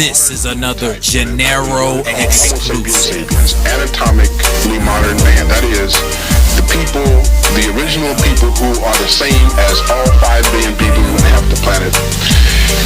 This is another Gennaro exclusive. Anatomically modern man. That is, the people, the original people who are the same as all 5 billion people who inhabit the planet,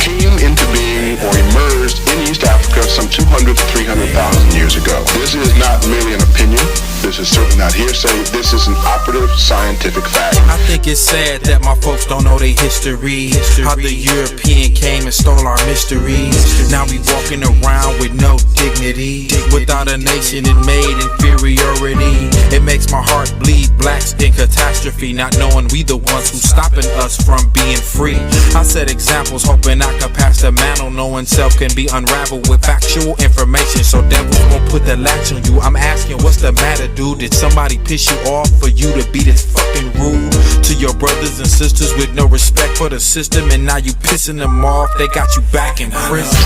came into being or emerged in East Africa some 200 to 300,000 years ago. This is not merely an opinion. This is certainly not hearsay. This is an operative scientific fact. I think it's sad that my folks don't know their history. How the European came and stole our mysteries. Now we walking around with no dignity. Without a nation it made inferiority. It makes my heart bleed, blacks in catastrophe, not knowing we the ones who stopping us from being free. I set examples hoping I could pass the mantle, knowing self can be unraveled with factual information, so devils won't put the latch on you. I'm asking, what's the matter, dude? Did somebody piss you off for you to be this fucking rude to your brothers and sisters with no respect for the system, and now you pissing them off? They got you back in prison.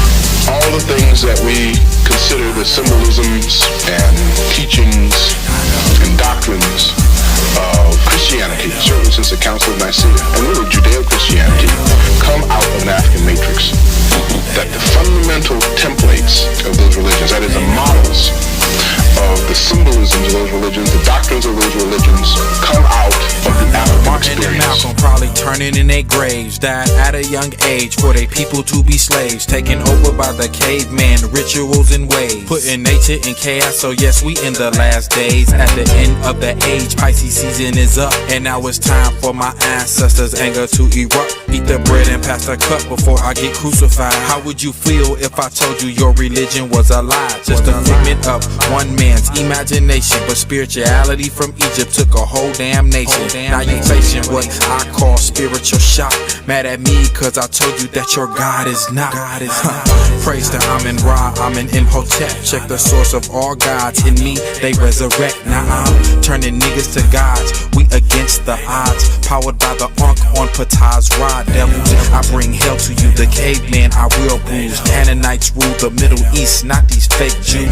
All the things that we consider the symbolisms and teachings and doctrines of Christianity, certainly since the Council of Nicaea, and really Judeo-Christianity, come out of an African matrix. That the fundamental templates of those religions, that is the models of the symbolisms of those religions, the doctrines of those religions, come out of the African Martin experience. and Malcolm probably turning in their graves, died at a young age for their people to be slaves, taken over by the caveman rituals and ways, putting nature in chaos. So yes, we in the last days, at the end of the age. Pisces season is up, and now it's time for my ancestors' anger to erupt. Eat the bread and pass the cup before I get crucified. How would you feel if I told you your religion was a lie, just a figment of one man's imagination? But spirituality from Egypt took a whole damn nation. Now you facing what I call spiritual shock. Mad at me cause I told you that your God is not. Praise to Amen-Ra, Amen Imhotep. Check the source of all gods. In me they resurrect. Now I'm turning niggas to gods. We against the odds. Powered by the Ankh on Ptah's rod. Devils, I bring hell to you. The caveman I will bruise. Canaanites rule the Middle East, not these fake Jews.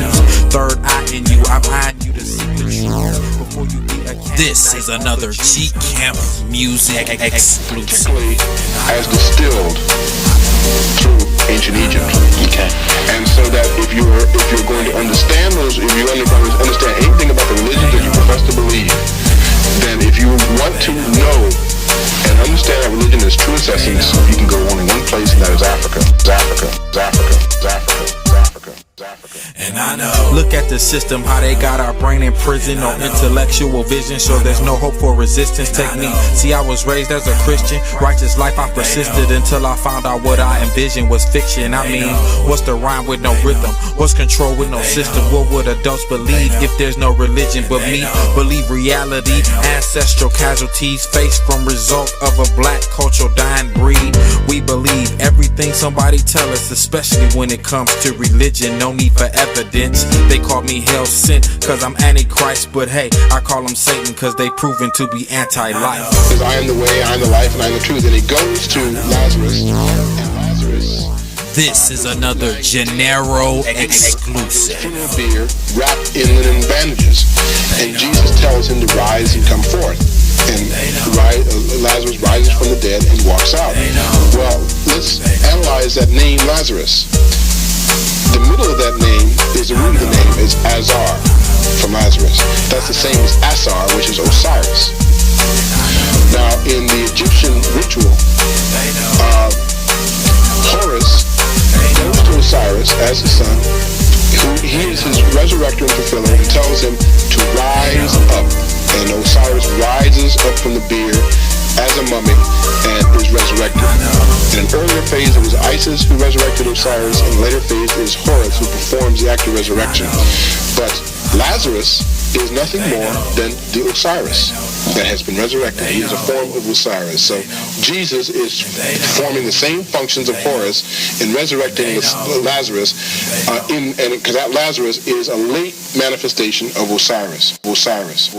Third eye in you, I'm eyeing you to see the truth before you be a Canaanite. This is another G.O.A.T music exclusive. Particularly as distilled through ancient Egypt. Okay. And so that if you're going to understand those, if you're going to understand anything about the religions that you profess to believe, then if you want to know and understand that religion in its truest essence, you can go only one place, and that is Africa. Africa. Africa. Africa. Africa. Africa. And I know. Look at the system, how they got our brain in prison. No intellectual vision, so there's no hope for resistance technique. See, I was raised as a Christian. Righteous life I persisted until I found out what I envisioned was fiction. I mean, what's the rhyme with no rhythm? What's control with no system? What would adults believe if there's no religion but me? Believe reality, ancestral casualties faced from result of a black cultural dying breed. We believe everything somebody tell us, especially when it comes to religion. No need for evidence. They call me hell sent cause I'm antichrist, but hey, I call them Satan cause they proven to be anti-life. Because I am the way, I am the life, and I am the truth. And it goes to Lazarus, and Lazarus, This is another Gennaro exclusive. Beer wrapped in linen bandages, and Jesus tells him to rise and come forth. And Lazarus rises from the dead and walks out. Well, let's analyze that name Lazarus. The middle of that name is the root of the name is Azar from Lazarus. That's the same as Asar, which is Osiris. Now, in the Egyptian ritual, Horus goes to Osiris as his son, who he is his resurrector and fulfiller, and tells him to rise up. And Osiris rises up from the bier as a mummy and is resurrected. In an earlier phase, it was Isis who resurrected Osiris, and later phase is Horus who performs the act of resurrection. But Lazarus is nothing more than the Osiris that has been resurrected. He is a form of Osiris. So Jesus is performing the same functions of Horus in resurrecting Lazarus, because that Lazarus is a late manifestation of Osiris. Osiris.